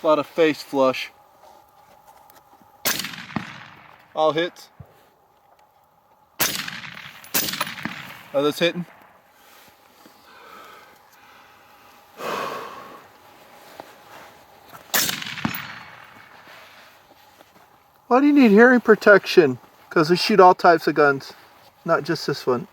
A lot of face flush. All hits. Are those hitting? Why do you need hearing protection? Because we shoot all types of guns, not just this one.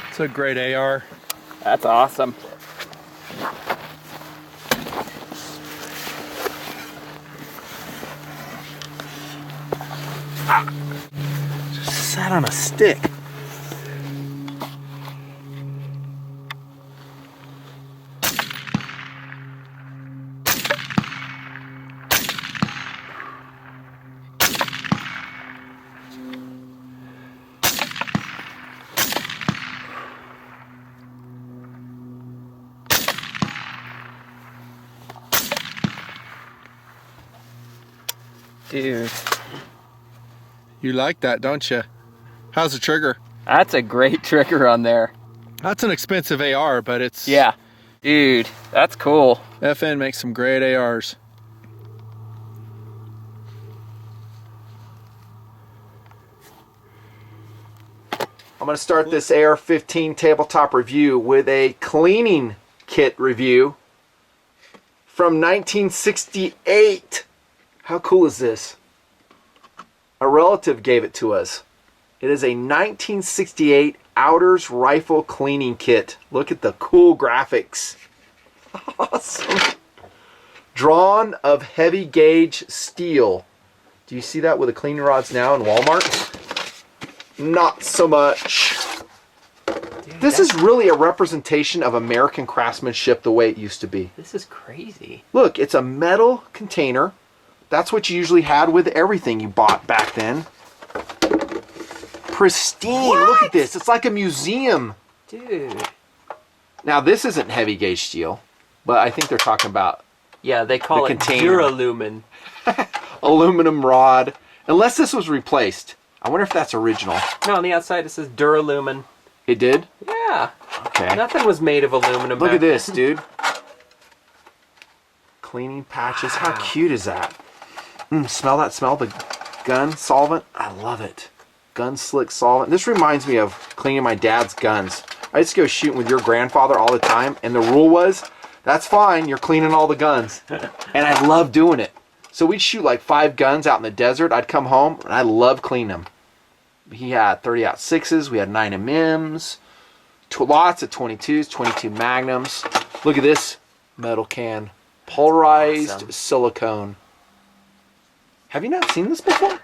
It's a great AR. That's awesome. Just sat on a stick. Dude. You like that, don't you? How's the trigger? That's a great trigger on there. That's an expensive AR, but it's... Yeah. Dude, that's cool. FN makes some great ARs. I'm going to start this AR15 tabletop review with a cleaning kit review from 1968. How cool is this? A relative gave it to us. It is a 1968 Outers rifle cleaning kit. Look at the cool graphics. Awesome. Drawn of heavy gauge steel. Do you see that with the cleaning rods now in Walmart? Not so much. Dude, this is really a representation of American craftsmanship the way it used to be. This is crazy. Look, it's a metal container. That's what you usually had with everything you bought back then. Pristine. What? Look at this. It's like a museum. Dude. Now, this isn't heavy gauge steel, but I think they're talking about... Yeah, they call it Duralumin. Aluminum rod. Unless this was replaced. I wonder if that's original. No, on the outside it says Duralumin. It did? Yeah. Okay. Nothing was made of aluminum. Look at this, dude. Cleaning patches. Wow. How cute is that? Smell that smell? The gun solvent? I love it. Gun slick solvent. This reminds me of cleaning my dad's guns. I used to go shooting with your grandfather all the time, and the rule was, that's fine, you're cleaning all the guns. And I love doing it. So we'd shoot like 5 guns out in the desert. I'd come home, and I loved cleaning them. He had 30-06s, we had 9mm, lots of 22s, 22 Magnums. Look at this metal can. Polarized awesome. Silicone. Have you not seen this before?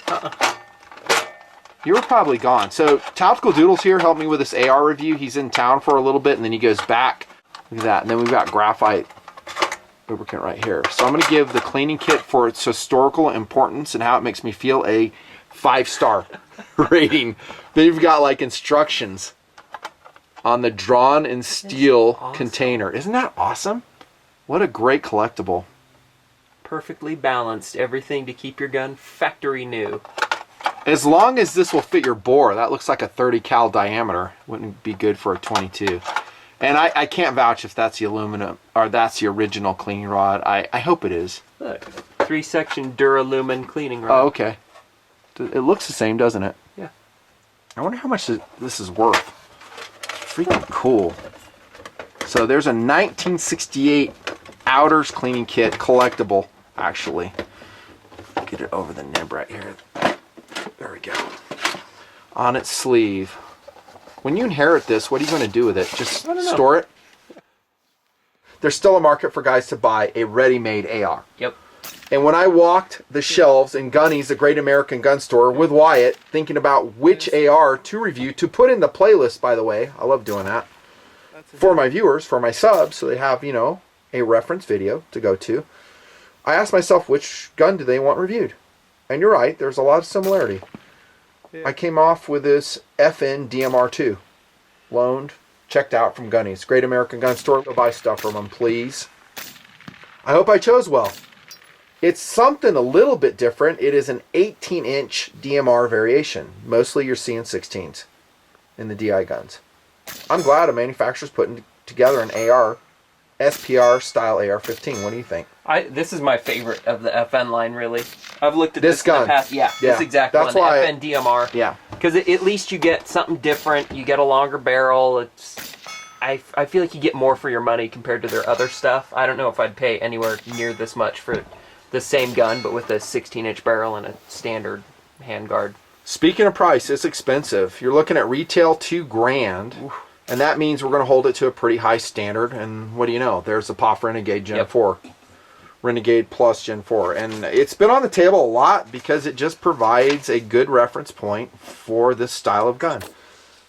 You were probably gone. So TacticalDoodle's here, helped me with this AR review. He's in town for a little bit, and then he goes back. Look at that. And then we've got graphite lubricant right here. So I'm going to give the cleaning kit for its historical importance and how it makes me feel a 5-star rating. Then you've got like instructions on the drawn in steel awesome. Container. Isn't that awesome? What a great collectible. Perfectly balanced. Everything to keep your gun factory new. As long as this will fit your bore. That looks like a 30 cal diameter. Wouldn't be good for a 22. And I can't vouch if that's the aluminum or that's the original cleaning rod. I hope it is. Look, 3-section Duralumin cleaning rod. Oh, okay. It looks the same, doesn't it? Yeah. I wonder how much this is worth. Freaking cool. So there's a 1968 Outers cleaning kit, collectible, actually. Get it over the nib right here. There we go. On its sleeve. When you inherit this, what are you going to do with it? Just store it? There's still a market for guys to buy a ready-made AR. Yep. And when I walked the shelves in Gunnies, the Great American Gun Store, with Wyatt, thinking about which AR to review, to put in the playlist, by the way. I love doing that. For my viewers, for my subs, so they have, you know, a reference video to go to. I asked myself, which gun do they want reviewed? And you're right, there's a lot of similarity. Yeah. I came off with this FN DMR II, loaned, checked out from Gunnies. Great American Gun Store. Go buy stuff from them, please. I hope I chose well. It's something a little bit different. It is an 18-inch DMR variation. Mostly you're seeing 16s in the DI guns. I'm glad a manufacturer's putting together an AR, SPR style AR-15. What do you think? This is my favorite of the FN line, really. I've looked at This gun. gun. In the past. Yeah, this exact that's one, why the FN DMR. Yeah. Because at least you get something different. You get a longer barrel. I feel like you get more for your money compared to their other stuff. I don't know if I'd pay anywhere near this much for the same gun, but with a 16-inch barrel and a standard handguard. Speaking of price, it's expensive. You're looking at retail $2,000, and that means we're going to hold it to a pretty high standard. And what do you know? There's the POF Renegade Gen 4. Renegade Plus Gen 4. And it's been on the table a lot because it just provides a good reference point for this style of gun.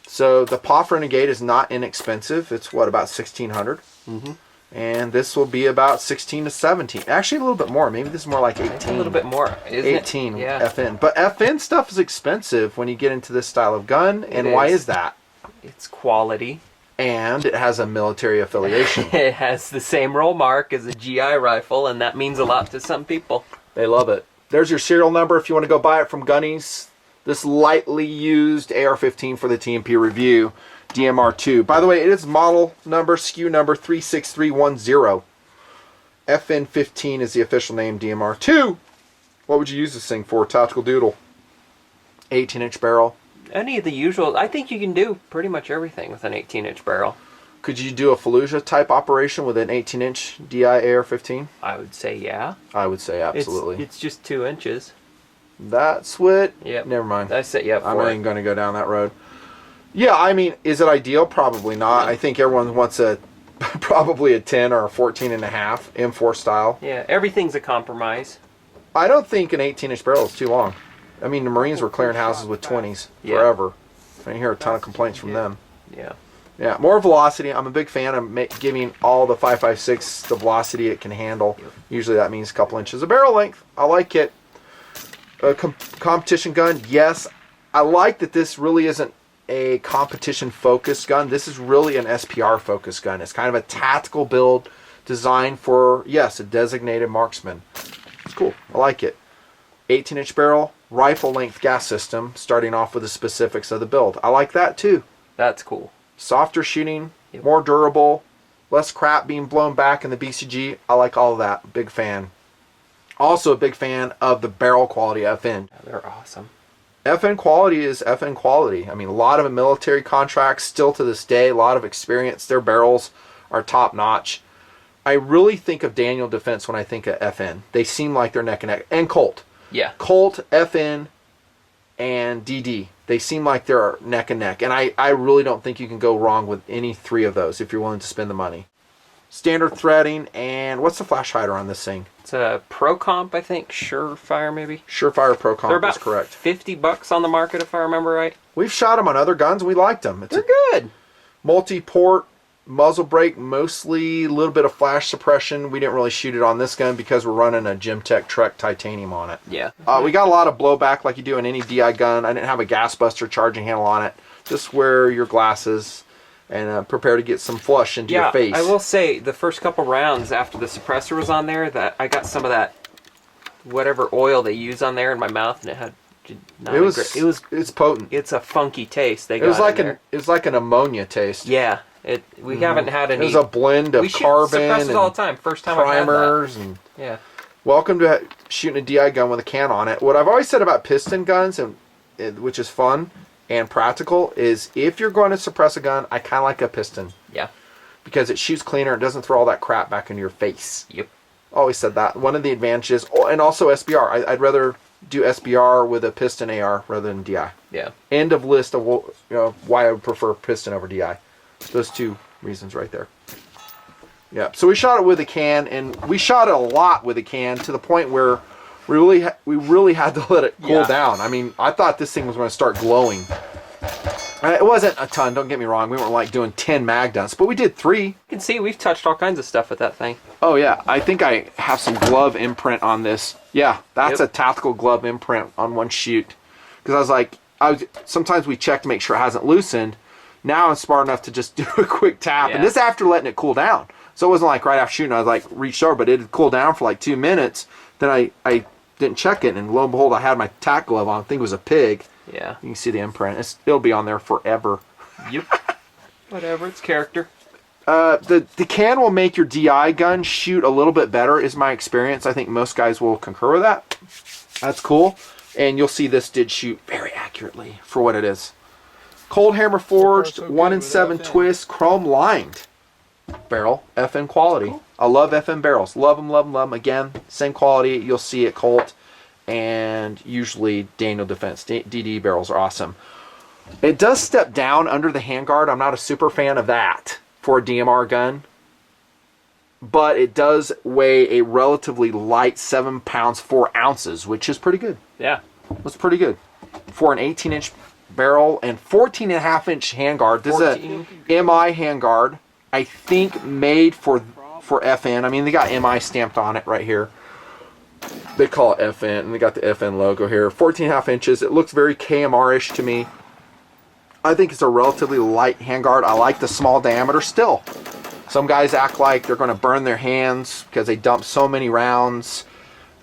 So the POF Renegade is not inexpensive. It's what, about $1,600? Mm-hmm. And this will be about 16 to 17. Actually, a little bit more. Maybe this is more like 18. A little bit more, isn't 18 it? Yeah. FN. But FN stuff is expensive when you get into this style of gun. And why is that? It's quality. And it has a military affiliation. It has the same roll mark as a GI rifle, and that means a lot to some people. They love it. There's your serial number if you want to go buy it from Gunnies. This lightly used AR-15 for the TMP review. DMR II. By the way, it is model number, SKU number 36310. FN 15 is the official name, DMR II. What would you use this thing for? TacticalDoodle. 18-inch barrel. Any of the usual. I think you can do pretty much everything with an 18-inch barrel. Could you do a Fallujah type operation with an 18-inch DI AR-15? I would say yeah. I would say absolutely. It's just 2 inches. That's what? Yep. Never mind. I set you up for I'm not even going to go down that road. Yeah, I mean, is it ideal? Probably not. I think everyone wants probably a 10 or a 14.5 M4 style. Yeah, everything's a compromise. I don't think an 18-inch barrel is too long. I mean, the Marines were clearing houses with 20s forever. I hear a ton of complaints from them. Yeah. Yeah, more velocity. I'm a big fan of giving all the 5.56 the velocity it can handle. Usually that means a couple inches of barrel length. I like it. A competition gun, yes. I like that this really isn't a competition focused gun. This is really an SPR focused gun. It's kind of a tactical build designed for, yes, a designated marksman. It's cool. I like it. 18-inch barrel, rifle length gas system, starting off with the specifics of the build. I like that too. That's cool. Softer shooting, more durable, less crap being blown back in the BCG. I like all of that. Big fan. Also a big fan of the barrel quality of FN. They're awesome. FN quality is FN quality. I mean, a lot of military contracts still to this day, a lot of experience. Their barrels are top notch. I really think of Daniel Defense when I think of FN. They seem like they're neck and neck. And Colt. Yeah. Colt, FN, and DD. They seem like they're neck and neck. And I really don't think you can go wrong with any three of those if you're willing to spend the money. Standard threading, and what's the flash hider on this thing? It's a Pro Comp, I think. Surefire, maybe. Surefire Pro Comp. They're about is correct. $50 on the market, if I remember right. We've shot them on other guns, and we liked them. They're good. Multi-port, muzzle brake, mostly a little bit of flash suppression. We didn't really shoot it on this gun because we're running a Gemtech Trek titanium on it. Yeah. We got a lot of blowback like you do in any DI gun. I didn't have a gas buster charging handle on it. Just wear your glasses and prepare to get some flush into your face. I will say the first couple rounds after the suppressor was on there, that I got some of that whatever oil they use on there in my mouth, and it had it's potent. It's a funky taste. It was like an ammonia taste. Yeah. We haven't had any. It was a blend of carbon suppressors all the time. First time primers I've had that. and yeah. Welcome to shooting a DI gun with a can on it. What I've always said about piston guns, which is fun and practical, is if you're going to suppress a gun, I kind of like a piston. Yeah. Because it shoots cleaner. It doesn't throw all that crap back into your face. Yep. Always said that. One of the advantages, and also SBR. I'd rather do SBR with a piston AR rather than DI. Yeah. End of list of why I would prefer piston over DI. Those two reasons right there. Yeah. So we shot it with a can, and we shot it a lot with a can to the point where we really had to let it cool down. I mean, I thought this thing was going to start glowing. It wasn't a ton, don't get me wrong. We weren't like doing 10 mag dumps, but we did 3. You can see we've touched all kinds of stuff with that thing. Oh yeah, I think I have some glove imprint on this. Yeah, that's a tactical glove imprint on one shoot. Because I was like, sometimes we check to make sure it hasn't loosened. Now I'm smart enough to just do a quick tap. Yeah. And this after letting it cool down. So it wasn't like right after shooting, I was like reached over, but it had cooled down for like 2 minutes. Then I didn't check it, and lo and behold, I had my tack glove on. I think it was a pig. Yeah. You can see the imprint. It'll be on there forever. Yep. Whatever, it's character. The can will make your DI gun shoot a little bit better, is my experience. I think most guys will concur with that. That's cool. And you'll see this did shoot very accurately for what it is. Cold hammer forged, 1 in 7 twist, chrome lined barrel, FN quality. Cool. I love FN barrels. Love them, love them, love them. Again, same quality you'll see at Colt, and usually Daniel Defense. DD barrels are awesome. It does step down under the handguard. I'm not a super fan of that for a DMR gun, but it does weigh a relatively light 7 pounds 4 ounces, which is pretty good. Yeah. That's pretty good for an 18-inch barrel and 14.5-inch handguard. This is a MI handguard, I think made for FN. I mean, they got MI stamped on it right here. They call it FN, and they got the FN logo here. 14.5 inches. It looks very KMR-ish to me. I think it's a relatively light handguard. I like the small diameter still. Some guys act like they're going to burn their hands because they dump so many rounds.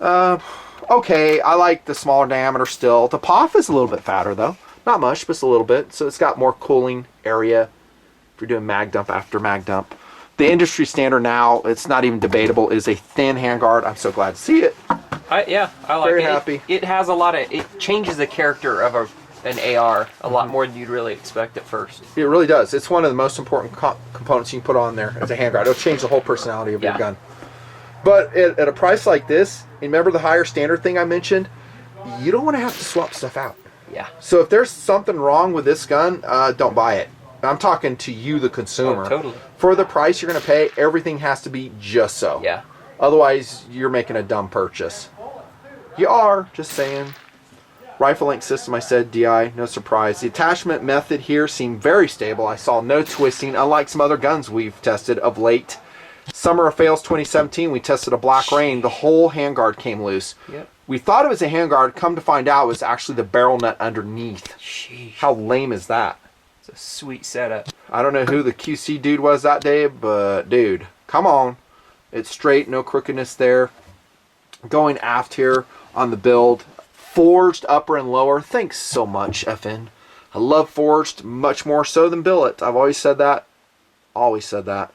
Okay, I like the smaller diameter still. The POF is a little bit fatter though. Not much, but it's a little bit. So it's got more cooling area if you're doing mag dump after mag dump. The industry standard now, it's not even debatable, is a thin handguard. I'm so glad to see it. I like Very it. happy. It has a lot of, it changes the character of an AR a lot more than you'd really expect at first. It really does. It's one of the most important components you can put on there as a handguard. It'll change the whole personality of your gun. But at a price like this, remember the higher standard thing I mentioned? You don't want to have to swap stuff out. Yeah. So if there's something wrong with this gun, don't buy it. I'm talking to you, the consumer. Oh, totally. For the price you're going to pay, everything has to be just so. Yeah. Otherwise, you're making a dumb purchase. You are, just saying. Rifle link system, I said, DI, no surprise. The attachment method here seemed very stable. I saw no twisting, unlike some other guns we've tested of late. Summer of Fails 2017, we tested a Black Rain. The whole handguard came loose. Yep. We thought it was a handguard. Come to find out, it was actually the barrel nut underneath. Sheesh. How lame is that? It's a sweet setup. I don't know who the QC dude was that day, but dude, come on. It's straight, no crookedness there. Going aft here on the build. Forged upper and lower. Thanks so much, FN. I love forged much more so than billet. I've always said that. Always said that.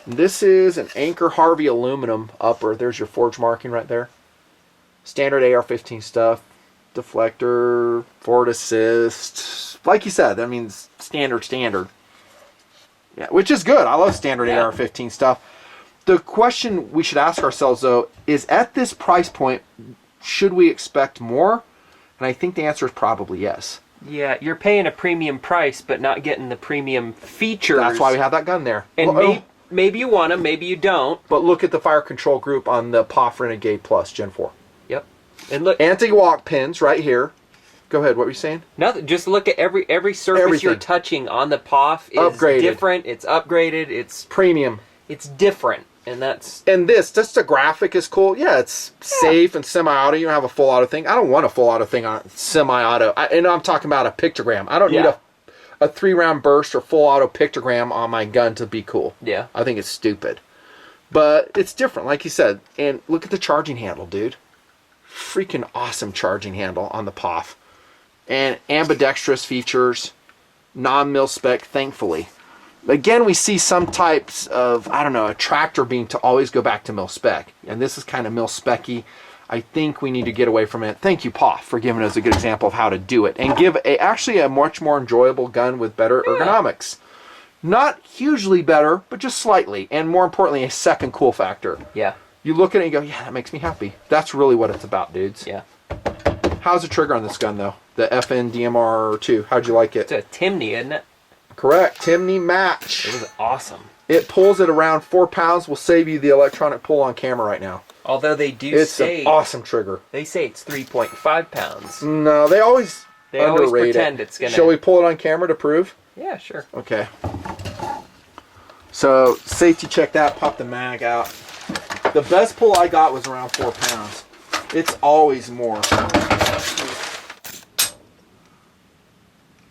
This is an Anchor Harvey aluminum upper. There's your forge marking right there. Standard AR15 stuff. Deflector, forward assist. Like you said, I mean, standard. Yeah, which is good. I love standard AR15 stuff. The question we should ask ourselves, though, is at this price point, should we expect more? And I think the answer is probably yes. Yeah, you're paying a premium price, but not getting the premium features. That's why we have that gun there. And maybe you want them, maybe you don't. But look at the fire control group on the POF Renegade Plus Gen 4. Yep. And look, anti-walk pins right here. Go ahead. What were you saying? Nothing. Just look at every surface you're touching on the POF is upgraded. Different. It's upgraded. It's premium. It's different, and that's. And this, just the graphic is cool. Yeah, it's safe and semi-auto. You don't have a full auto thing. I don't want a full auto thing on semi-auto. And I'm talking about a pictogram. I don't need a 3-round burst or full auto pictogram on my gun to be cool. Yeah. I think it's stupid. But it's different, like you said. And look at the charging handle, dude. Freaking awesome charging handle on the POF. And ambidextrous features. Non-mil spec, thankfully. Again, we see some types of, I don't know, a tractor being to always go back to mil spec. And this is kind of mil spec-y. I think we need to get away from it. Thank you, POF, for giving us a good example of how to do it. And give actually a much more enjoyable gun with better ergonomics. Not hugely better, but just slightly. And more importantly, a second cool factor. Yeah. You look at it and you go, yeah, that makes me happy. That's really what it's about, dudes. Yeah. How's the trigger on this gun, though? The FN DMR II. How'd you like it? It's a Timney, isn't it? Correct. Timney match. It was awesome. It pulls at around 4 pounds. Will save you the electronic pull on camera right now. Although they do say... It's an awesome trigger. They say it's 3.5 pounds. No, they always pretend it's going to... Shall we pull it on camera to prove? Yeah, sure. Okay. So, safety check that. Pop the mag out. The best pull I got was around 4 pounds. It's always more.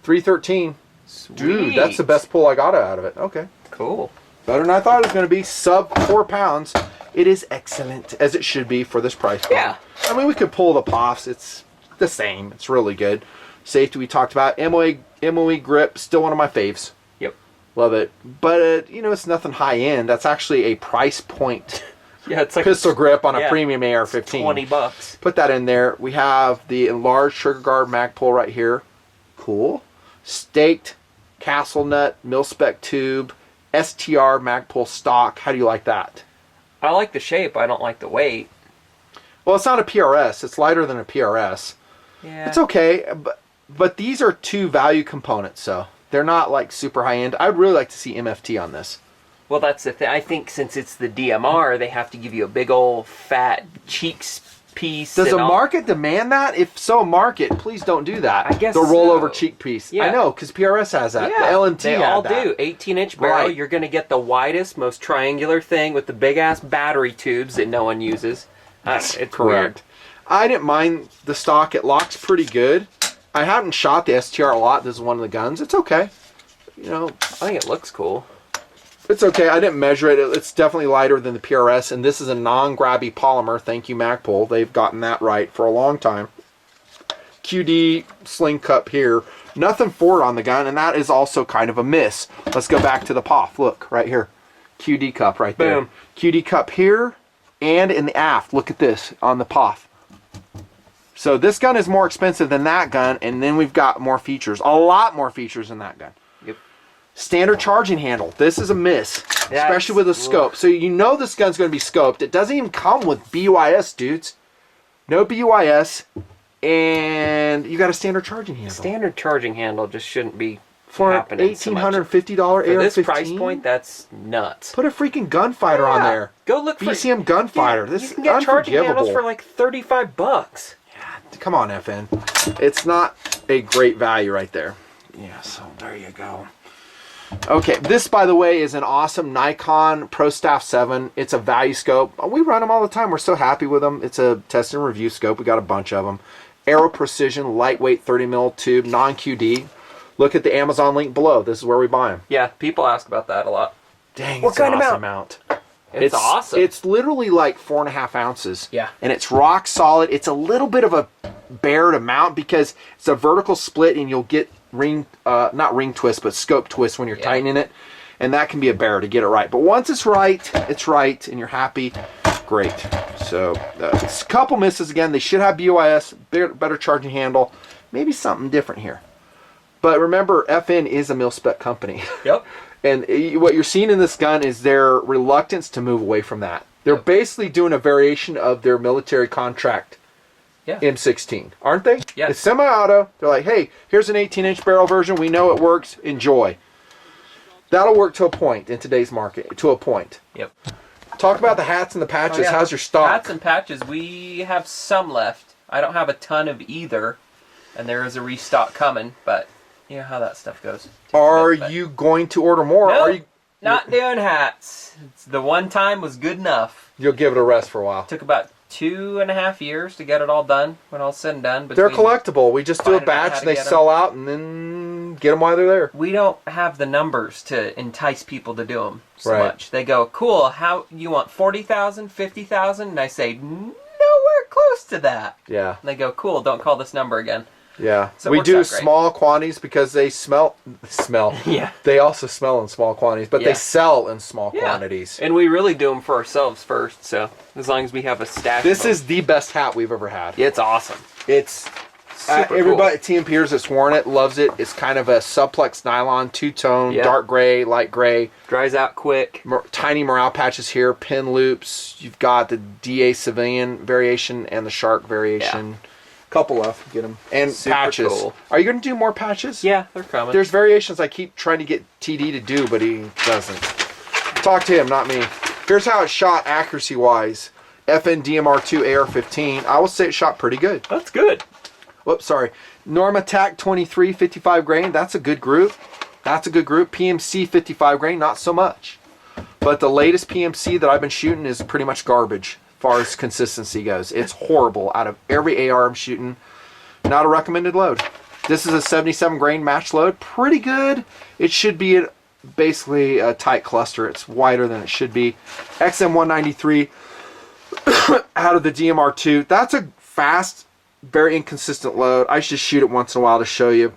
313. Sweet. Dude, that's the best pull I got out of it. Okay. Cool. Better than I thought it was going to be. Sub 4 pounds. It is excellent, as it should be for this price point. Yeah. I mean, we could pull the POFs. It's the same. It's really good. Safety we talked about. MOE grip, still one of my faves. Yep. Love it. But, you know, it's nothing high-end. That's actually a price point Yeah, it's like pistol grip on a premium AR-15. $20. Put that in there. We have the enlarged trigger guard mag pull right here. Cool. Staked castle nut, mil-spec tube, STR mag pull stock. How do you like that? I like the shape. I don't like the weight. Well, it's not a PRS. It's lighter than a PRS. Yeah. It's okay, but these are 2 value components, so they're not like super high-end. I'd really like to see MFT on this. Well, that's the thing. I think since it's the DMR, they have to give you a big old fat cheeks piece. Does the market demand that? If so, market, please don't do that. I guess the rollover so. cheek piece. Yeah. I know, because PRS has that. Yeah, The LMT they had all that. do. 18-inch barrel. Right. You're going to get the widest, most triangular thing with the big-ass battery tubes that no one uses. It's Correct. weird. I didn't mind the stock. It locks pretty good. I haven't shot the STR a lot. This is one of the guns. It's okay. You know, I think it looks cool. it's okay. I didn't measure it. It's definitely lighter than the PRS, and this is a non-grabby polymer. Thank you, Magpul. They've gotten that right for a long time. QD sling cup here. Nothing forward on the gun, and that is also kind of a miss. Let's go back to the POF. Look, right here. QD cup right there. Boom. QD cup here and in the aft. Look at this on the POF. So this gun is more expensive than that gun, and then we've got more features. A lot more features than that gun. Yep. Standard charging handle. This is a miss, especially with a scope. So you know this gun's going to be scoped. It doesn't even come with BUIS, dudes. No BUIS, and you got a standard charging handle. Standard charging handle just shouldn't be For an happening so much. $1,850 AR-15? For this price point, that's nuts. Put a freaking gunfighter on there. Go look for BCM gunfighter. This you is can get charging handles unforgivable. for like $35. Come on, FN. It's not a great value right there. Yeah, so there you go. Okay, this, by the way, is an awesome Nikon Pro Staff 7. It's a value scope. We run them all the time. We're so happy with them. It's a test and review scope. We got a bunch of them. Aero Precision, lightweight 30mm tube, non-QD. Look at the Amazon link below. This is where we buy them. Yeah, people ask about that a lot. Dang, What it's an kind of awesome mount. It's awesome. It's literally like 4.5 ounces. Yeah. And it's rock solid. It's a little bit of a bear to mount because it's a vertical split and you'll get not ring twist, but scope twist when you're tightening it. And that can be a bear to get it right. But once it's right, and you're happy, great. So it's a couple misses again. They should have BUIS, better charging handle, maybe something different here. But remember, FN is a mil-spec company. Yep. And what you're seeing in this gun is their reluctance to move away from that. They're basically doing a variation of their military contract M16, aren't they? Yeah. It's semi-auto. They're like, hey, here's an 18-inch barrel version. We know it works. Enjoy. That'll work to a point in today's market, to a point. Yep. Talk about the hats and the patches. How's your stock? Hats and patches, we have some left. I don't have a ton of either, and there is a restock coming, but you know how that stuff goes. Are you going to order more? No, Are you not doing hats. The one time was good enough. You'll give it a rest for a while. Took about 2.5 years to get it all done when all's said and done. They're collectible. We just do a finding out how batch to and they get 'em. sell out and then get them while they're there. We don't have the numbers to entice people to do them so Right. much. They go, cool, how you want 40,000, 50,000? And I say, nowhere close to that. Yeah. And they go, cool, don't call this number again. Yeah. So it we works do out great. small quantities because they smell. Yeah. They also smell in small quantities, but Yeah. they sell in small quantities. And we really do them for ourselves first, so as long as we have a stash This of them. is the best hat we've ever had. It's awesome. It's Super everybody at TMPers that's worn it loves it. It's kind of a suplex nylon, two-tone, Yeah. dark gray, light gray. Dries out quick. Tiny morale patches here, pin loops. You've got the DA civilian variation and the shark variation. Couple left, get them. And Super patches. cool. Are you going to do more patches? Yeah, they're coming. There's variations I keep trying to get TD to do, but he doesn't. Talk to him, not me. Here's how it shot accuracy-wise. FN DMR II AR15. I will say it shot pretty good. That's good. Whoops, sorry. Norma TAC 23, 55 grain. That's a good group. That's a good group. PMC 55 grain, not so much. But the latest PMC that I've been shooting is pretty much garbage as far as consistency goes. It's horrible. Out of every AR I'm shooting, not a recommended load. This is a 77 grain match load. Pretty good. It should be basically a tight cluster. It's wider than it should be. XM193 out of the DMR II. That's a fast, very inconsistent load. I just shoot it once in a while to show you.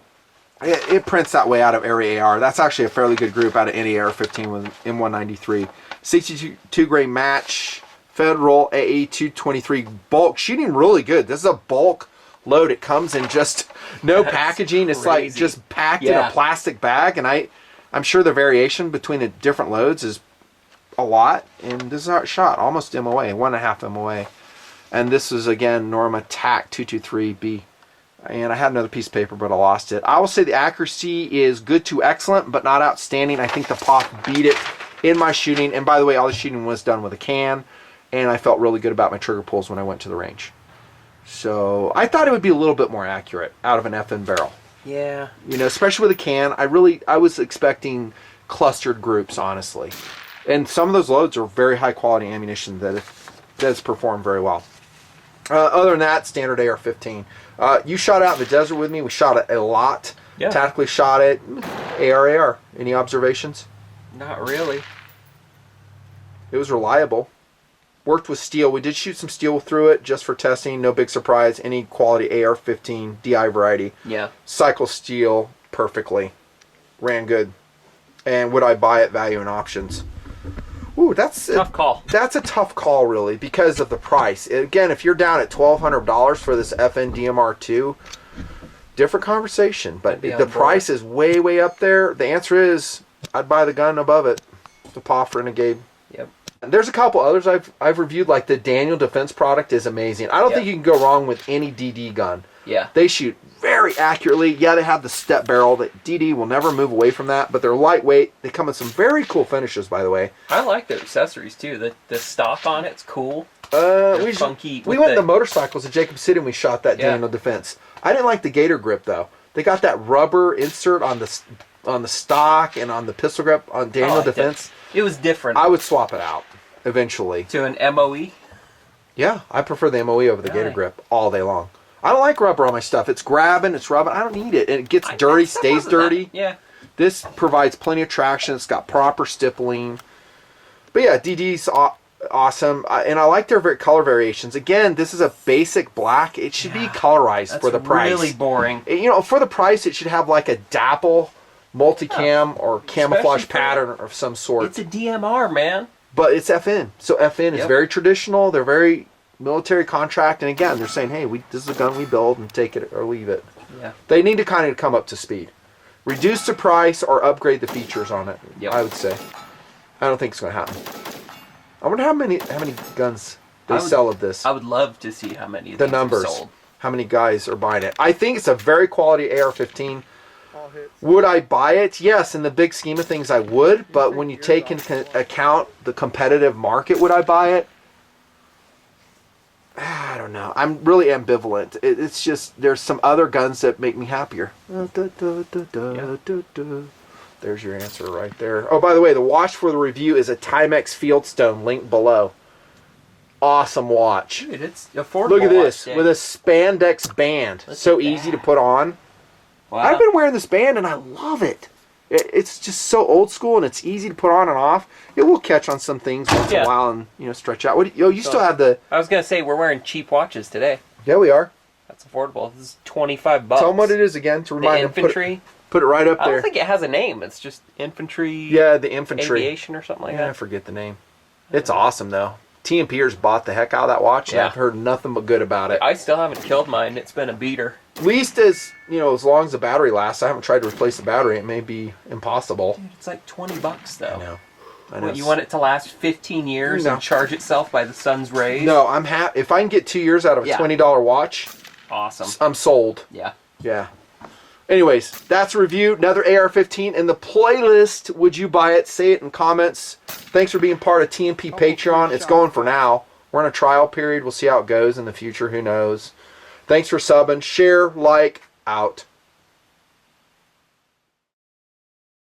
It prints that way out of every AR. That's actually a fairly good group out of any AR15 with M193. 62 grain match, Federal AA223 bulk. Shooting really good. This is a bulk load. It comes in just no packaging. It's like just packed in a plastic bag. And I'm sure the variation between the different loads is a lot. And this is how it shot. Almost MOA, 1.5 MOA. And this is, again, Norma TAC 223B. And I had another piece of paper, but I lost it. I will say the accuracy is good to excellent, but not outstanding. I think the pop beat it in my shooting. And by the way, all the shooting was done with a can. And I felt really good about my trigger pulls when I went to the range. So I thought it would be a little bit more accurate out of an FN barrel. Yeah. You know, especially with a can. I was expecting clustered groups, honestly. And some of those loads are very high quality ammunition that has performed very well. Other than that, standard AR-15. You shot out in the desert with me. We shot it a lot. Yeah. Tactically shot it. AR. Any observations? Not really. It was reliable. Worked with steel. We did shoot some steel through it just for testing. No big surprise. Any quality AR-15 DI variety. Yeah. Cycle steel perfectly. Ran good. And would I buy it? Value and options. Ooh, that's tough call. That's a tough call, really, because of the price. Again, if you're down at $1,200 for this FN DMR II, different conversation. But the price is way, way up there. The answer is I'd buy the gun above it, the POF Renegade. Yep. And there's a couple others I've reviewed, like the Daniel Defense product is amazing. I don't think you can go wrong with any DD gun. Yeah. They shoot very accurately. Yeah, they have the step barrel. That DD will never move away from that, but they're lightweight. They come with some very cool finishes, by the way. I like their accessories too. The stock on it's cool. We went in the motorcycles at Jacob City and we shot that Daniel Defense. I didn't like the Gator grip though. They got that rubber insert on the stock and on the pistol grip on Daniel Defense. It was different. I would swap it out eventually to an MOE. Yeah, I prefer the MOE over the Gator grip all day long. I don't like rubber on my stuff. It's grabbing, it's rubbing. I don't need it. And it gets dirty, stays dirty. Yeah. This provides plenty of traction. It's got proper stippling. But yeah, DD's awesome. And I like their color variations. Again, this is a basic black. It should be colorized for the price. Really boring. You know, for the price, it should have like a dapple multicam or camouflage pattern of some sort. It's a DMR, man. But it's FN. So FN is very traditional. They're very military contract, and again, they're saying, hey, this is a gun we build and take it or leave it. Yeah. They need to kind of come up to speed. Reduce the price or upgrade the features on it, I would say. I don't think it's going to happen. I wonder how many guns they sell of this. I would love to see how many of the these numbers. are sold. How many guys are buying it. I think it's a very quality AR-15. Would I buy it? Yes, in the big scheme of things I would, but when you take into account the competitive market, would I buy it? I don't know. I'm really ambivalent. It's just, there's some other guns that make me happier. There's your answer right there. Oh, by the way, the watch for the review is a Timex Fieldstone, linked below. Awesome watch. Dude, it's affordable. Look at this, with a spandex band. So easy to put on. Wow. I've been wearing this band and I love it. It's just so old school and it's easy to put on and off. It will catch on some things once in a while and stretch out. You still have the... I was gonna say we're wearing cheap watches today. Yeah, we are. That's affordable. This is $25. Tell them what it is again to remind them. Infantry. Put it right up there. I don't think it has a name. It's just infantry. Yeah, the infantry. Aviation or something like that. I forget the name. It's awesome though. TMPers bought the heck out of that watch and I've heard nothing but good about it. I still haven't killed mine. It's been a beater. At least as long as the battery lasts. I haven't tried to replace the battery. It may be impossible. Dude, it's like $20 though. I know. What, you want it to last 15 years and charge itself by the sun's rays? No, I'm happy. If I can get 2 years out of a $20 watch, awesome. I'm sold. Yeah. Yeah. Anyways, that's a review. Another AR-15 in the playlist. Would you buy it? Say it in comments. Thanks for being part of TMP Patreon. It's going for now. We're in a trial period. We'll see how it goes in the future. Who knows? Thanks for subbing. Share, like, out.